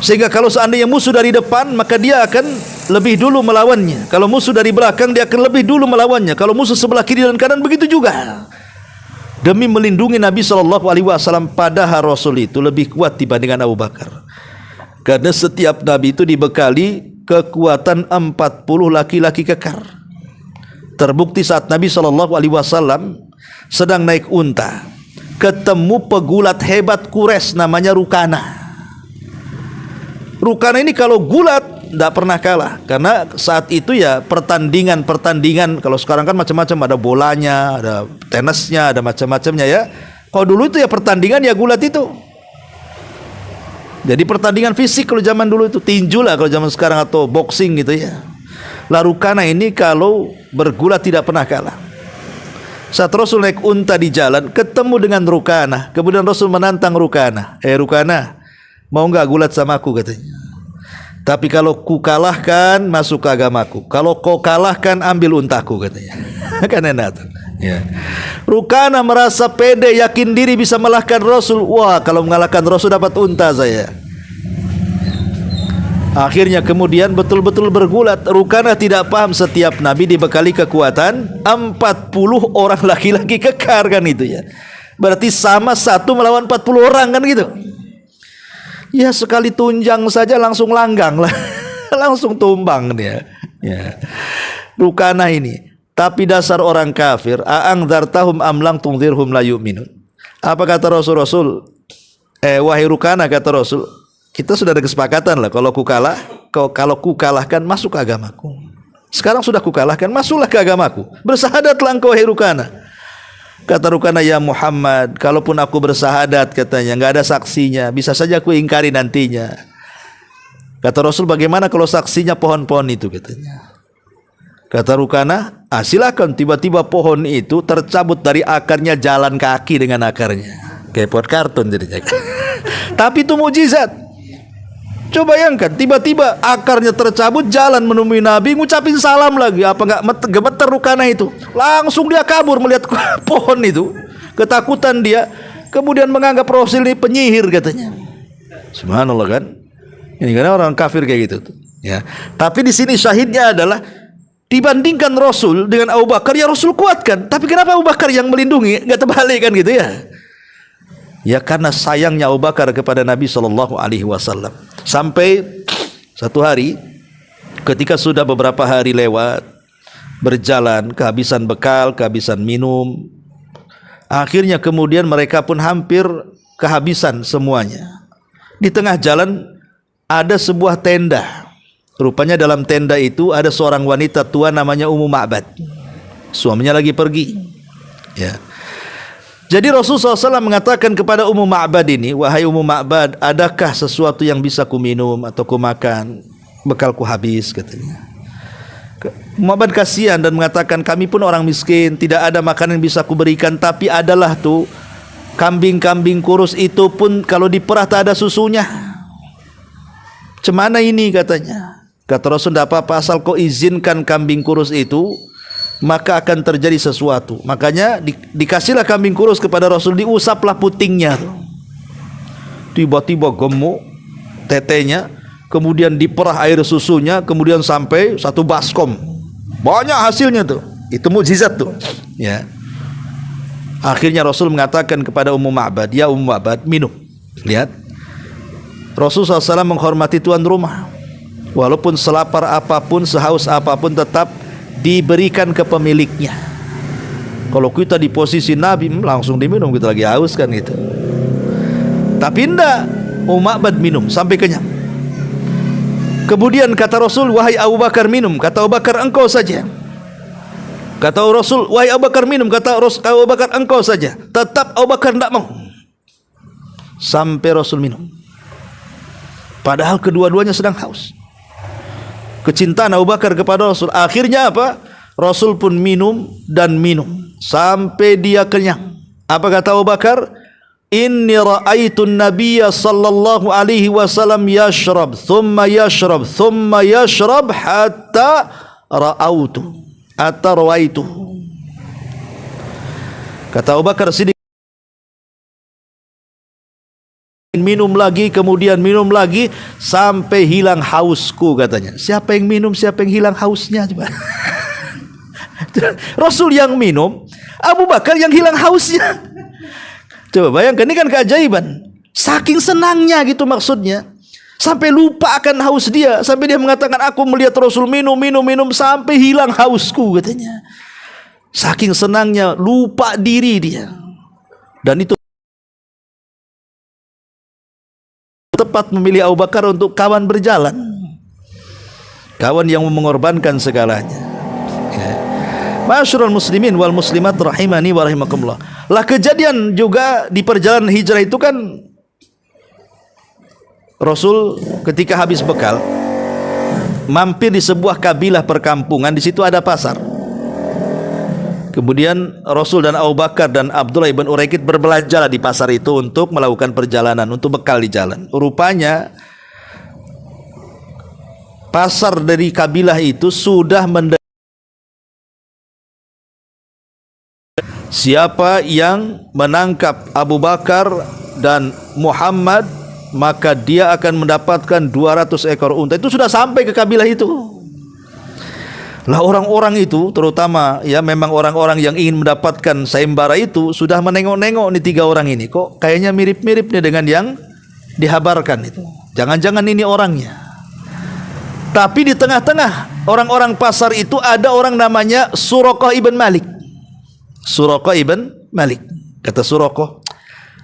Sehingga kalau seandainya musuh dari depan, maka dia akan lebih dulu melawannya. Kalau musuh dari belakang, dia akan lebih dulu melawannya. Kalau musuh sebelah kiri dan kanan, begitu juga. Demi melindungi Nabi SAW, padahal Rasul itu lebih kuat dibandingkan Abu Bakar. Karena setiap Nabi itu dibekali kekuatan 40 laki-laki kekar. Terbukti saat Nabi SAW sedang naik unta, ketemu pegulat hebat Quraisy namanya Rukana. Rukana ini kalau gulat tidak pernah kalah, karena saat itu ya pertandingan, kalau sekarang kan macam-macam, ada bolanya, ada tenisnya, ada macam-macamnya ya. Kalau dulu itu ya pertandingan ya gulat itu. Jadi pertandingan fisik kalau zaman dulu itu, tinju lah kalau zaman sekarang, atau boxing gitu ya. Lah Rukana ini kalau bergulat tidak pernah kalah. Saat Rasul naik unta di jalan, ketemu dengan Rukana, kemudian Rasul menantang Rukana, Rukana, mau nggak gulat sama aku katanya. Tapi kalau ku kalahkan, masuk ke agamaku. Kalau kau kalahkan, ambil untaku katanya. Kan enak tuh. Ya. Rukana merasa pede, yakin diri bisa mengalahkan Rasul. Wah, kalau mengalahkan Rasul dapat unta saya. Akhirnya kemudian betul-betul bergulat. Rukana tidak paham setiap Nabi dibekali kekuatan 40 orang laki-laki kekar kan itu ya. Berarti sama satu melawan 40 orang kan gitu. Ya sekali tunjang saja langsung langgang lah. Langsung tumbang dia. Ya. Rukana ini. Tapi dasar orang kafir, a'angdzartahum am lam tunzirhum la yu'minun. Apa kata Rasul? Wahai Rukana, kata Rasul, kita sudah ada kesepakatan lah, kalau ku kalahkan, masuk ke agamaku. Sekarang sudah ku kalahkan, masuklah ke agamaku. Bersahadatlah engkau, wahai Rukana. Kata Rukana, ya Muhammad, kalaupun aku bersahadat, katanya, enggak ada saksinya, bisa saja aku ingkari nantinya. Kata Rasul, bagaimana kalau saksinya pohon-pohon itu, katanya. Kata Rukana, silakan. Tiba-tiba pohon itu tercabut dari akarnya, jalan kaki dengan akarnya. Kayak pot karton jadinya. Tapi itu mukjizat. Coba bayangkan, tiba-tiba akarnya tercabut, jalan menemui Nabi, ngucapin salam lagi. Apa enggak gemeter Rukana itu? Langsung dia kabur melihat pohon itu. Ketakutan dia. Kemudian menganggap Rasul ini penyihir katanya. Subhanallah kan? Ini karena orang kafir kayak gitu tuh. Ya. Tapi di sini syahidnya adalah dibandingkan Rasul dengan Abu Bakar, ya Rasul kuatkan. Tapi kenapa Abu Bakar yang melindungi? Enggak terbalik kan gitu ya? Ya karena sayangnya Abu Bakar kepada Nabi SAW. Sampai satu hari, ketika sudah beberapa hari lewat, berjalan, kehabisan bekal, kehabisan minum, akhirnya kemudian mereka pun hampir kehabisan semuanya. Di tengah jalan ada sebuah tenda. Rupanya dalam tenda itu ada seorang wanita tua namanya Ummu Ma'bad. Suaminya lagi pergi. Ya. Jadi Rasulullah SAW mengatakan kepada Ummu Ma'bad ini, wahai Ummu Ma'bad, adakah sesuatu yang bisa ku minum atau ku makan? Bekalku habis, katanya. Ummu Ma'bad kasihan dan mengatakan, kami pun orang miskin, tidak ada makanan yang bisa ku berikan, tapi adalah tuh kambing-kambing kurus itu pun kalau diperah tak ada susunya. Cemana ini, katanya. Kata Rasul, tidak apa-apa, asal kau izinkan kambing kurus itu, maka akan terjadi sesuatu. Makanya dikasihlah kambing kurus kepada Rasul, diusaplah putingnya. Tiba-tiba gemuk tetenya, kemudian diperah air susunya, kemudian sampai satu baskom. Banyak hasilnya tuh. Itu mukjizat tuh. Ya. Akhirnya Rasul mengatakan kepada Ummu Ma'bad, ya Ummu Ma'bad, minum. Lihat. Rasul SAW menghormati tuan rumah. Walaupun selapar apapun, sehaus apapun, tetap diberikan ke pemiliknya. Kalau kita di posisi Nabi, langsung diminum, kita lagi haus kan gitu. Tapi enggak, Ma'bad minum sampai kenyang. Kemudian kata Rasul, wahai Abu Bakar minum. Kata Abu Bakar, engkau saja. Kata Rasul, wahai Abu Bakar minum. Kata Abu Bakar, engkau saja. Tetap Abu Bakar tidak mau. Sampai Rasul minum. Padahal kedua-duanya sedang haus. Kecintaan Abu Bakar kepada Rasul. Akhirnya apa? Rasul pun minum dan minum sampai dia kenyang. Apa kata Abu Bakar? Inni ra'aitun nabiyya sallallahu alaihi wasallam yashrab thumma yashrab thumma yashrab hatta ra'autu atau rawaitu. Kata Abu Bakar Siddiq, minum lagi, kemudian minum lagi sampai hilang hausku katanya. Siapa yang minum, siapa yang hilang hausnya coba? Rasul yang minum, Abu Bakar yang hilang hausnya. Coba bayangkan, ini kan keajaiban. Saking senangnya gitu maksudnya, sampai lupa akan haus dia, sampai dia mengatakan, aku melihat Rasul minum sampai hilang hausku katanya. Saking senangnya, lupa diri dia. Dan itu tepat memilih Abu Bakar untuk kawan berjalan, kawan yang mengorbankan segalanya. Ma'asyiral muslimin wal muslimat rahimani wa rahimakumullah. Lah kejadian juga di perjalanan hijrah itu kan, Rasul ketika habis bekal mampir di sebuah kabilah perkampungan, di situ ada pasar. Kemudian Rasul dan Abu Bakar dan Abdullah ibn Uraikid berbelanja di pasar itu untuk melakukan perjalanan, untuk bekal di jalan. Rupanya pasar dari kabilah itu sudah siapa yang menangkap Abu Bakar dan Muhammad, maka dia akan mendapatkan 200 ekor unta. Itu sudah sampai ke kabilah itu. Lah orang-orang itu, terutama ya memang orang-orang yang ingin mendapatkan sayembara itu, sudah menengok-nengok nih 3 orang ini. Kok kayaknya mirip-mirip nih dengan yang dihabarkan itu. Jangan-jangan ini orangnya. Tapi di tengah-tengah orang-orang pasar itu ada orang namanya Suraqah ibn Malik. Suraqah ibn Malik. Kata Suraqah,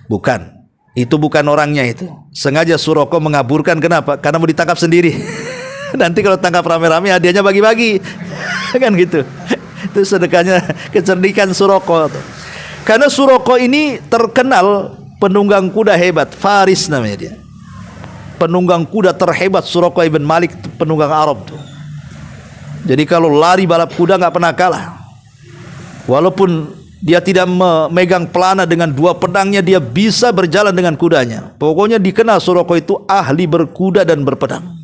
bukan, itu bukan orangnya itu. Sengaja Suraqah mengaburkan. Kenapa? Karena mau ditangkap sendiri. Nanti kalau tangkap rame-rame hadiahnya bagi-bagi. Kan gitu. Itu sedekahnya kecerdikan Suraqah. Karena Suraqah ini terkenal penunggang kuda hebat, Faris namanya dia. Penunggang kuda terhebat Suraqah ibn Malik, penunggang Arab tuh. Jadi kalau lari balap kuda nggak pernah kalah. Walaupun dia tidak memegang pelana, dengan 2 pedangnya dia bisa berjalan dengan kudanya. Pokoknya dikenal Suraqah itu ahli berkuda dan berpedang.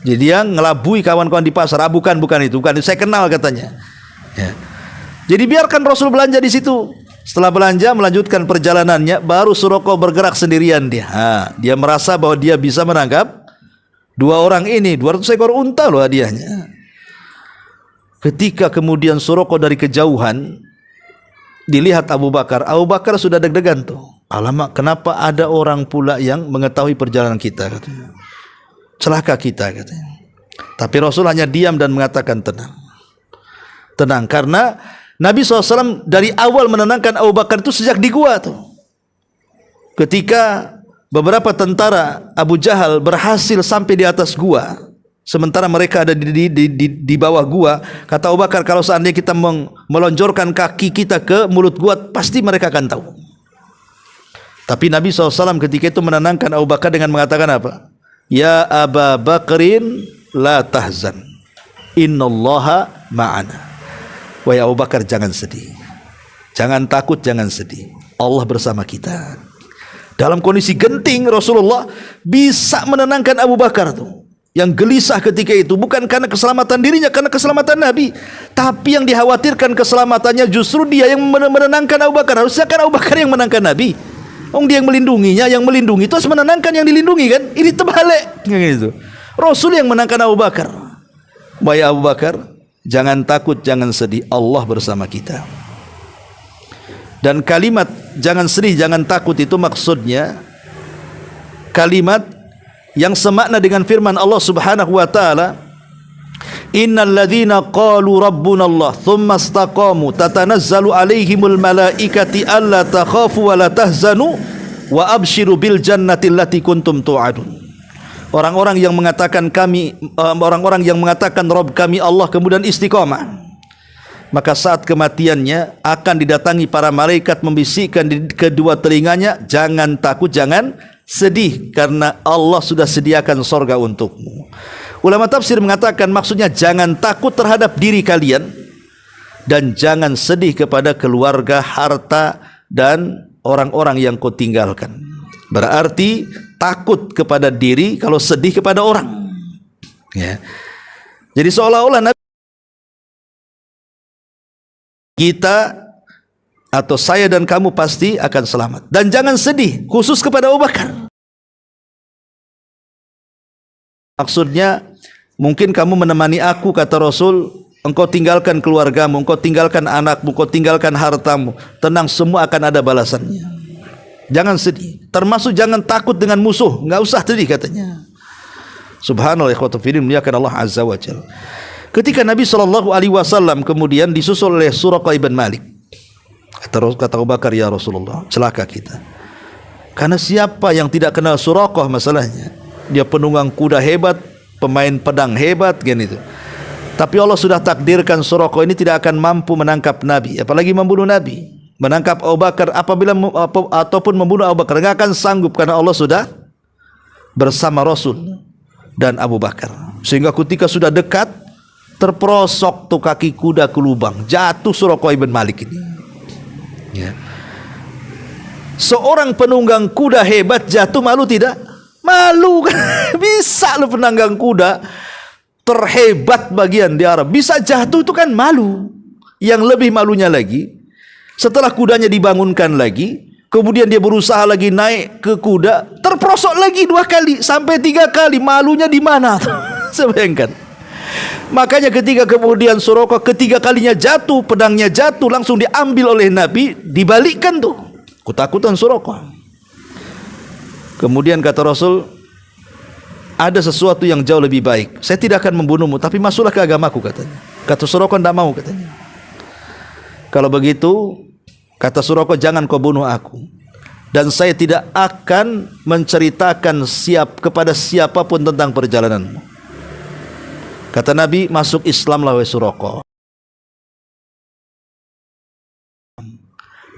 Jadi dia ngelabui kawan-kawan di pasar. Bukan itu, saya kenal katanya. Ya. Jadi biarkan Rasul belanja di situ. Setelah belanja melanjutkan perjalanannya, baru Suraqah bergerak sendirian dia. Dia merasa bahwa dia bisa menangkap 2 orang ini, 200 ekor unta loh hadiahnya. Ketika kemudian Suraqah dari kejauhan dilihat Abu Bakar sudah deg-degan tuh. Alamak, kenapa ada orang pula yang mengetahui perjalanan kita katanya. Celaka kita katanya. Tapi Rasul hanya diam dan mengatakan tenang, karena Nabi SAW dari awal menenangkan Abu Bakar itu sejak di gua tuh. Ketika beberapa tentara Abu Jahal berhasil sampai di atas gua, sementara mereka ada di bawah gua, kata Abu Bakar, kalau seandainya kita melonjorkan kaki kita ke mulut gua, pasti mereka akan tahu. Tapi Nabi SAW ketika itu menenangkan Abu Bakar dengan mengatakan apa? Ya Aba Bakrin la tahzan, innallaha ma'ana. Wahai Abu Bakar, jangan sedih, jangan takut, jangan sedih, Allah bersama kita. Dalam kondisi genting, Rasulullah bisa menenangkan Abu Bakar tuh, yang gelisah ketika itu, bukan karena keselamatan dirinya, karena keselamatan Nabi. Tapi yang dikhawatirkan keselamatannya justru dia yang menenangkan Abu Bakar. Harusnya kan Abu Bakar yang menenangkan Nabi. Dia yang melindunginya, yang melindungi itu harus menenangkan yang dilindungi kan. Ini terbalik gitu. Rasul yang menenangkan Abu Bakar. Wahai Abu Bakar, jangan takut, jangan sedih, Allah bersama kita. Dan kalimat jangan sedih, jangan takut itu maksudnya kalimat yang semakna dengan firman Allah Subhanahu wa taala, Innal ladzina qalu rabbunallah tsumma istaqamu tatanazzalu alaihimul malaikati alla takhafu wa la tahzanu wa abshiru bil jannati allati kuntum tu'adun. Orang-orang yang mengatakan Rabb kami Allah kemudian istiqamah, maka saat kematiannya akan didatangi para malaikat membisikkan di kedua telinganya, jangan takut, jangan sedih, karena Allah sudah sediakan sorga untukmu. Ulama tafsir mengatakan maksudnya jangan takut terhadap diri kalian dan jangan sedih kepada keluarga, harta dan orang-orang yang kau tinggalkan. Berarti takut kepada diri, kalau sedih kepada orang. Ya. Jadi seolah-olah kita atau saya dan kamu pasti akan selamat. Dan jangan sedih, khusus kepada Abu Bakar. Maksudnya, mungkin kamu menemani aku, kata Rasul, engkau tinggalkan keluargamu, engkau tinggalkan anakmu, engkau tinggalkan hartamu. Tenang, semua akan ada balasannya. Jangan sedih. Termasuk jangan takut dengan musuh. Enggak usah sedih katanya. Subhanallah, ikhwatu fillah, muliakan Allah Azza wa Jalla. Ketika Nabi SAW kemudian disusul oleh Suraqah ibn Malik, kata Abu Bakar, ya Rasulullah, celaka kita. Karena siapa yang tidak kenal Suraqah masalahnya? Dia penunggang kuda hebat, pemain pedang hebat, gitu. Tapi Allah sudah takdirkan Suraqah ini tidak akan mampu menangkap Nabi, apalagi membunuh Nabi. Menangkap Abu Bakar ataupun membunuh Abu Bakar, enggak akan sanggup karena Allah sudah bersama Rasul dan Abu Bakar. Sehingga ketika sudah dekat, terperosok tuh kaki kuda ke lubang, jatuh Suraqah ibn Malik ini. Ya. Seorang penunggang kuda hebat jatuh, malu tidak? Malu kan? Bisa lu penunggang kuda terhebat bagian di Arab bisa jatuh, itu kan malu. Yang lebih malunya lagi, setelah kudanya dibangunkan lagi, kemudian dia berusaha lagi naik ke kuda, terperosok lagi 2 kali sampai 3 kali. Malunya di mana? Bayangkan. Makanya ketika kemudian Suraqah ketiga kalinya jatuh, pedangnya jatuh, langsung diambil oleh Nabi, dibalikkan tuh. Ketakutan Suraqah. Kemudian kata Rasul, ada sesuatu yang jauh lebih baik. Saya tidak akan membunuhmu, tapi masuklah ke agamaku, katanya. Kata Suraqah, tidak mau, katanya. Kalau begitu, kata Suraqah, jangan kau bunuh aku. Dan saya tidak akan menceritakan kepada siapapun tentang perjalananmu. Kata Nabi, masuk Islamlah wahai Suraqah.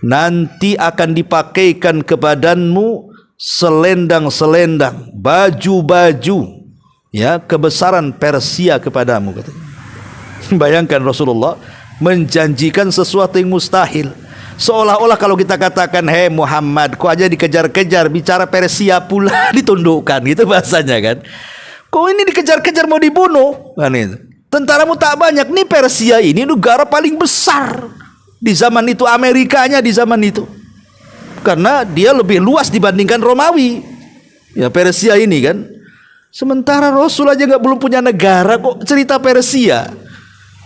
Nanti akan dipakaikan ke badanmu selendang-selendang, baju-baju, ya, kebesaran Persia kepadamu, katanya. Bayangkan Rasulullah menjanjikan sesuatu yang mustahil. Seolah-olah kalau kita katakan, hei Muhammad, kok aja dikejar-kejar, bicara Persia pula ditundukkan, gitu bahasanya kan. Kok ini dikejar-kejar mau dibunuh, kan itu. Tentaramu tak banyak, nih Persia ini negara paling besar di zaman itu, Amerikanya di zaman itu. Karena dia lebih luas dibandingkan Romawi, ya, Persia ini kan. Sementara Rasul aja belum punya negara, kok cerita Persia,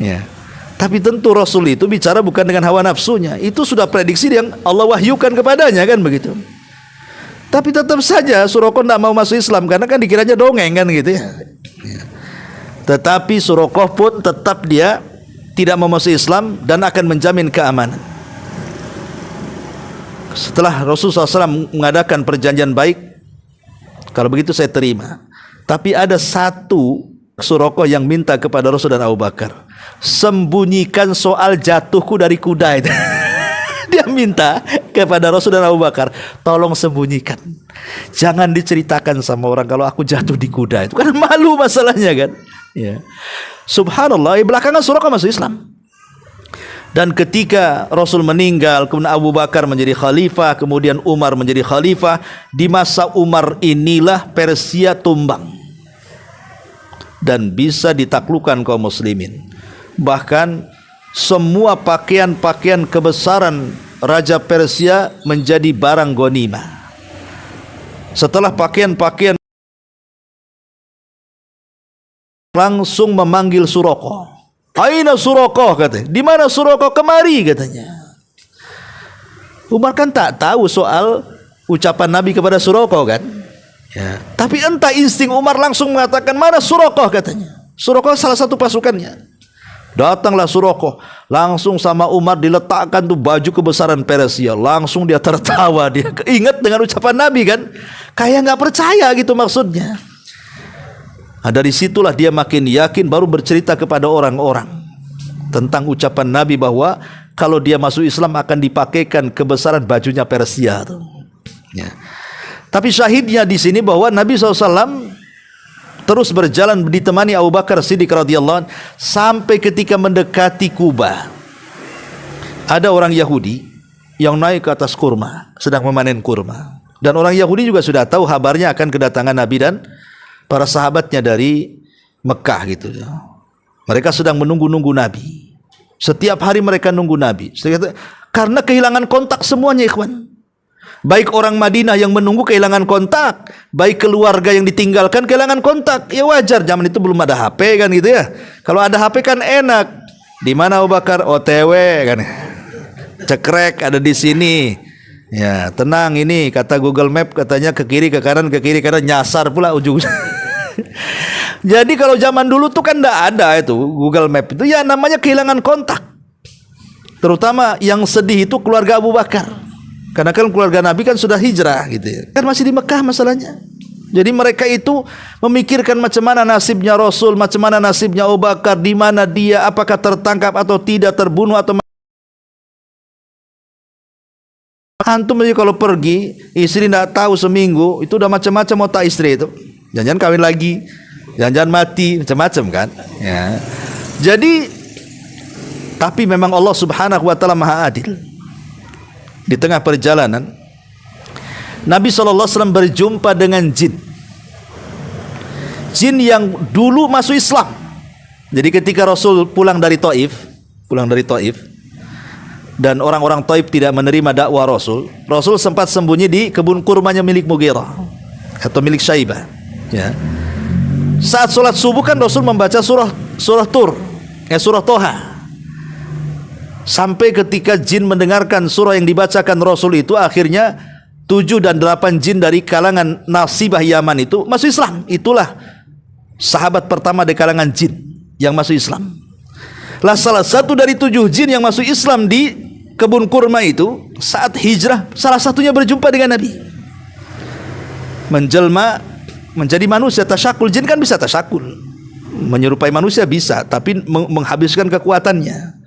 ya. Tapi tentu Rasul itu bicara bukan dengan hawa nafsunya, itu sudah prediksi yang Allah wahyukan kepadanya, kan begitu. Tapi tetap saja Suraqah tidak mau masuk Islam karena kan dikiranya dongeng, kan gitu ya. Tetapi Suraqah pun tetap dia tidak mau masuk Islam dan akan menjamin keamanan. Setelah Rasulullah SAW mengadakan perjanjian baik, kalau begitu saya terima. Tapi ada satu Suraqah yang minta kepada Rasul dan Abu Bakar, sembunyikan soal jatuhku dari kuda itu. Dia minta kepada Rasul dan Abu Bakar, tolong sembunyikan, jangan diceritakan sama orang kalau aku jatuh di kuda itu, kan malu masalahnya kan. Ya. Subhanallah, belakangan Suraqah masuk Islam. Dan ketika Rasul meninggal, kemudian Abu Bakar menjadi khalifah, kemudian Umar menjadi khalifah. Di masa Umar inilah Persia tumbang dan bisa ditaklukkan kaum muslimin. Bahkan semua pakaian-pakaian kebesaran Raja Persia menjadi barang ghanimah. Setelah pakaian-pakaian, langsung memanggil Suraqah. Aina Suraqah, katanya. Di mana Suraqah? Kemari, katanya. Umar kan tak tahu soal ucapan Nabi kepada Suraqah, kan? Ya. Tapi entah insting Umar langsung mengatakan, mana Suraqah, katanya. Suraqah salah satu pasukannya. Datanglah Suraqah, langsung sama Umar diletakkan tuh baju kebesaran Persia. Langsung dia tertawa, dia ingat dengan ucapan Nabi kan, kayak nggak percaya gitu maksudnya. Nah, dari situlah dia makin yakin, baru bercerita kepada orang-orang tentang ucapan Nabi bahwa kalau dia masuk Islam akan dipakaikan kebesaran bajunya Persia tuh. Ya. Tapi syahidnya di sini bahwa Nabi SAW terus berjalan ditemani Abu Bakar Siddiq radhiyallahu anhu sampai ketika mendekati Kuba. Ada orang Yahudi yang naik ke atas kurma, sedang memanen kurma. Dan orang Yahudi juga sudah tahu kabarnya akan kedatangan Nabi dan para sahabatnya dari Mekah gitu. Mereka sedang menunggu-nunggu Nabi. Setiap hari mereka nunggu Nabi. Karena kehilangan kontak semuanya, ikhwan. Baik orang Madinah yang menunggu kehilangan kontak, baik keluarga yang ditinggalkan kehilangan kontak. Ya wajar, zaman itu belum ada HP kan gitu ya. Kalau ada HP kan enak. Di mana Abu Bakar? OTW kan. Cekrek ada di sini. Ya, tenang ini kata Google Map katanya ke kiri ke kanan nyasar pula ujungnya. Jadi kalau zaman dulu tuh kan enggak ada itu Google Map itu, ya namanya kehilangan kontak. Terutama yang sedih itu keluarga Abu Bakar. Karena kan keluarga Nabi kan sudah hijrah gitu ya. Kan masih di Mekah masalahnya. Jadi mereka itu memikirkan macam mana nasibnya Rasul, macam mana nasibnya Abu Bakar, di mana dia, apakah tertangkap atau tidak, terbunuh atau antum aja kalau pergi, istri tidak tahu seminggu, itu udah macam-macam otak istri itu. Jangan kawin lagi, jangan mati, macam-macam kan. Ya. Jadi, tapi memang Allah Subhanahu wa taala Maha Adil. Di tengah perjalanan Nabi SAW berjumpa dengan jin yang dulu masuk Islam. Jadi ketika Rasul pulang dari Taif dan orang-orang Taif tidak menerima dakwah Rasul sempat sembunyi di kebun kurmanya milik Mughirah atau milik Syaibah ya. Saat sholat subuh kan Rasul membaca surah Toha. Sampai ketika jin mendengarkan surah yang dibacakan Rasul itu, akhirnya 7 dan 8 jin dari kalangan Nasibah Yaman itu masuk Islam. Itulah sahabat pertama di kalangan jin yang masuk Islam. Lah salah satu dari 7 jin yang masuk Islam di kebun kurma itu, saat hijrah salah satunya berjumpa dengan Nabi, menjelma menjadi manusia. Tasyakul, jin kan bisa tasyakul, menyerupai manusia bisa, tapi menghabiskan kekuatannya.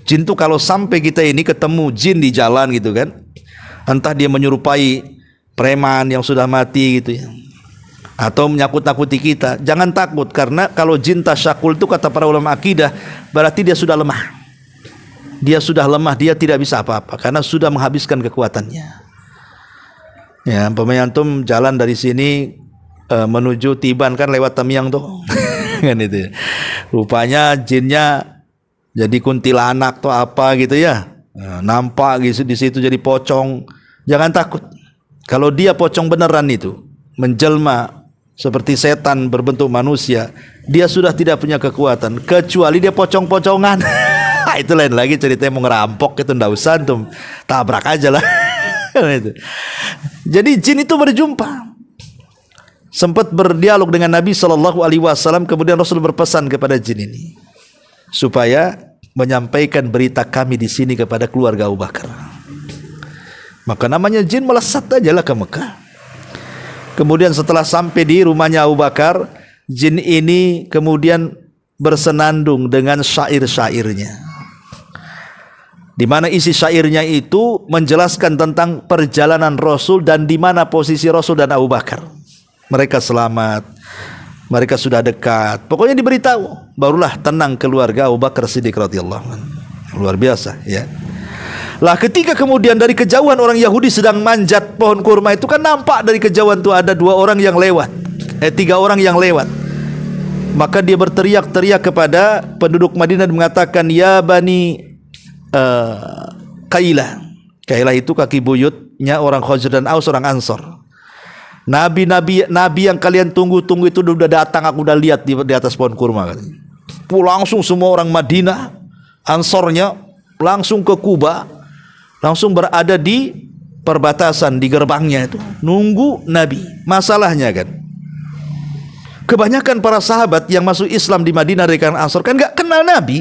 Jin tuh kalau sampai kita ini ketemu jin di jalan gitu kan, entah dia menyerupai preman yang sudah mati gitu ya, atau menyakut-nakuti kita, jangan takut, karena kalau jin tasyakul itu kata para ulama akidah berarti dia sudah lemah. Dia sudah lemah, dia tidak bisa apa-apa karena sudah menghabiskan kekuatannya. Ya, umpamanya antum jalan dari sini menuju Tiban kan lewat Tamiang tuh. Kan itu. Rupanya jinnya jadi kuntilanak atau apa gitu ya. Nah, nampak gitu di situ jadi pocong. Jangan takut. Kalau dia pocong beneran itu, menjelma seperti setan berbentuk manusia, dia sudah tidak punya kekuatan kecuali dia pocong-pocongan. Itu lain lagi ceritanya, mau ngerampok itu ndak usah tuh, tabrak aja lah. Jadi jin itu berjumpa, sempat berdialog dengan Nabi SAW. Kemudian Rasul berpesan kepada jin ini supaya menyampaikan berita kami di sini kepada keluarga Abu Bakar. Maka namanya jin melesat aja lah ke Mekah. Kemudian setelah sampai di rumahnya Abu Bakar, jin ini kemudian bersenandung dengan syair-syairnya, di mana isi syairnya itu menjelaskan tentang perjalanan Rasul dan di mana posisi Rasul dan Abu Bakar. Mereka selamat, mereka sudah dekat. Pokoknya diberitahu, barulah tenang keluarga Abu Bakar Siddiq radhiyallahu anhu. Luar biasa ya. Lah ketika kemudian dari kejauhan orang Yahudi sedang manjat pohon kurma itu, kan nampak dari kejauhan itu ada 2 orang yang lewat, 3 orang yang lewat. Maka dia berteriak-teriak kepada penduduk Madinah dan mengatakan, ya Bani Kailah. Kailah itu kaki buyutnya orang Khazraj dan Aus, orang Ansor. Nabi yang kalian tunggu-tunggu itu sudah datang, aku sudah lihat di atas pohon kurma. Langsung semua orang Madinah, Ansornya langsung ke Kuba, langsung berada di perbatasan, di gerbangnya itu nunggu Nabi. Masalahnya kan, Kebanyakan para sahabat yang masuk Islam di Madinah dari kalangan Ansor kan nggak kenal Nabi.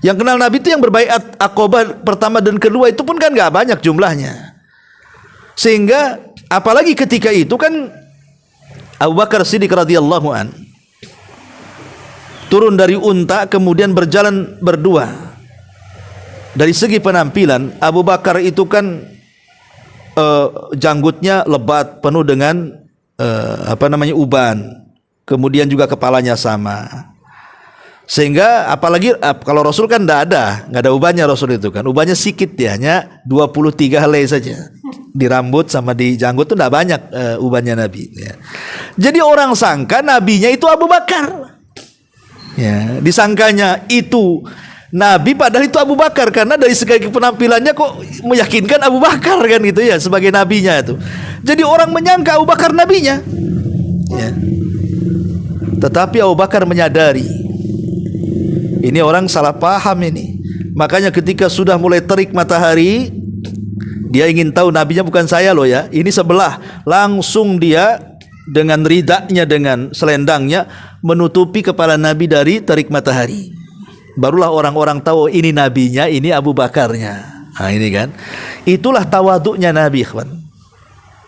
Yang kenal Nabi itu yang berbaiat Aqabah pertama dan kedua, itu pun kan nggak banyak jumlahnya. Sehingga apalagi ketika itu kan Abu Bakar Siddiq radhiyallahu an turun dari unta kemudian berjalan berdua. Dari segi penampilan Abu Bakar itu kan janggutnya lebat penuh dengan uban, kemudian juga kepalanya sama. Sehingga apalagi kalau Rasul kan nggak ada ubannya. Rasul itu kan ubannya sedikit ya, hanya 23 helai saja. Di rambut sama di janggut tuh nggak banyak ubannya Nabi ya. Jadi orang sangka nabinya itu Abu Bakar ya, disangkanya itu Nabi padahal itu Abu Bakar, karena dari segi penampilannya kok meyakinkan Abu Bakar kan gitu ya sebagai nabinya itu. Jadi orang menyangka Abu Bakar nabinya ya. Tetapi Abu Bakar menyadari ini orang salah paham ini. Makanya ketika sudah mulai terik matahari, dia ingin tahu nabinya bukan saya loh ya, ini sebelah. Langsung dia dengan ridaknya, dengan selendangnya menutupi kepala Nabi dari terik matahari. Barulah orang-orang tahu ini nabinya, ini Abu Bakarnya. Nah ini kan, itulah tawaduknya Nabi, ikhwan.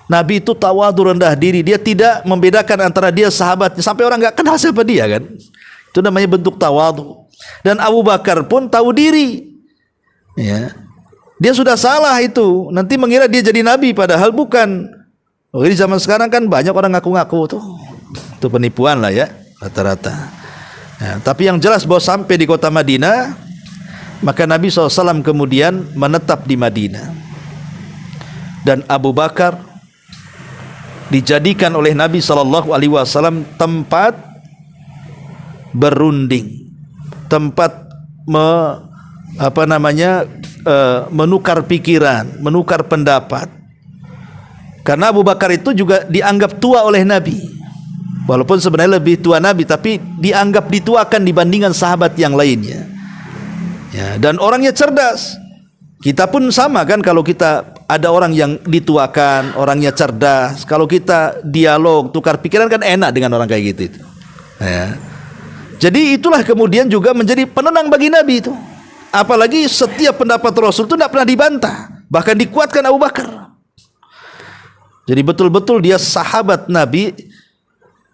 Nabi itu tawadu, rendah diri. Dia tidak membedakan antara dia sahabatnya sampai orang nggak kenal siapa dia kan. Itu namanya bentuk tawadu. Dan Abu Bakar pun tahu diri ya. Dia sudah salah itu, nanti mengira dia jadi nabi padahal bukan. Oh, di zaman sekarang kan banyak orang ngaku-ngaku tuh. Itu penipuan lah ya rata-rata ya. Tapi yang jelas bahwa sampai di kota Madinah, maka Nabi SAW kemudian menetap di Madinah. Dan Abu Bakar dijadikan oleh Nabi SAW tempat berunding, tempat menukar pikiran, menukar pendapat. Karena Abu Bakar itu juga dianggap tua oleh Nabi, walaupun sebenarnya lebih tua Nabi, tapi dianggap dituakan dibandingkan sahabat yang lainnya ya. Dan orangnya cerdas. Kita pun sama kan, kalau kita ada orang yang dituakan, orangnya cerdas, kalau kita dialog, tukar pikiran kan enak dengan orang kayak gitu ya. Jadi itulah kemudian juga menjadi penenang bagi Nabi itu. Apalagi setiap pendapat Rasul itu tidak pernah dibantah, bahkan dikuatkan Abu Bakar. Jadi betul-betul dia sahabat Nabi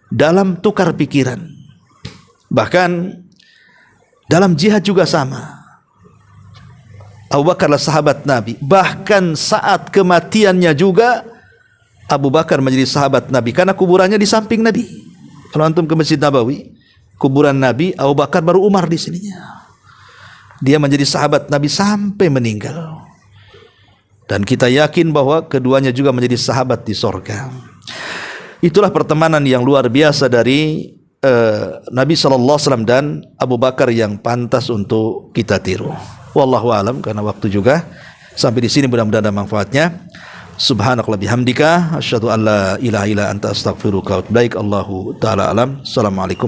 dalam tukar pikiran. Bahkan dalam jihad juga sama. Abu Bakar adalah sahabat Nabi. Bahkan saat kematiannya juga Abu Bakar menjadi sahabat Nabi, karena kuburannya di samping Nabi. Kalau antum ke Masjid Nabawi, kuburan Nabi, Abu Bakar baru Umar di sininya. Dia menjadi sahabat Nabi sampai meninggal. Dan kita yakin bahwa keduanya juga menjadi sahabat di sorga. Itulah pertemanan yang luar biasa dari Nabi SAW dan Abu Bakar yang pantas untuk kita tiru. Wallahu alam, karena waktu juga. Sampai di sini mudah-mudahan ada manfaatnya. Subhanakallah bihamdika asyhadu an la ilaha illa anta astaghfiruka wa atubu ilaik. Allahu taala alam. Assalamualaikum.